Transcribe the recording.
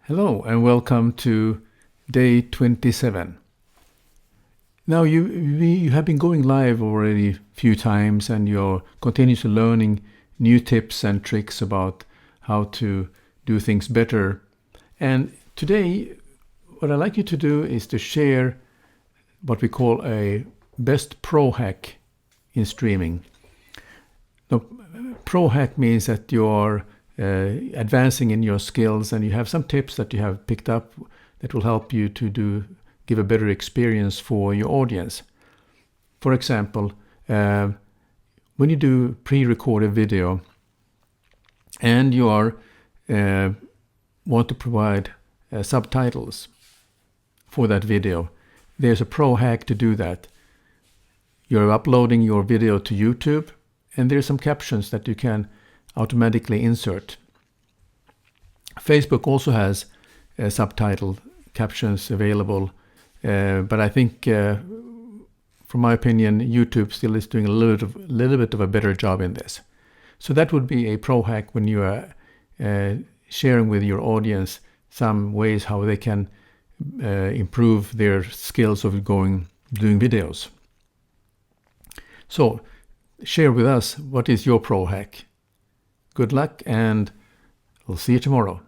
Hello and welcome to day 27. Now you have been going live already a few times and you're continuously learning new tips and tricks about how to do things better. And today what I'd like you to do is to share what we call a best pro hack in streaming. Now, pro hack means that you're advancing in your skills and you have some tips that you have picked up that will help you to give a better experience for your audience. For example, when you do pre-recorded video and you want to provide subtitles for that video, there's a pro hack to do that. You're uploading your video to YouTube and there's some captions that you can automatically insert. Facebook also has subtitle captions available, but I think, from my opinion, YouTube still is doing a little bit of a better job in this. So that would be a pro hack when you are sharing with your audience some ways how they can improve their skills of doing videos. So share with us, what is your pro hack? Good luck, and we'll see you tomorrow.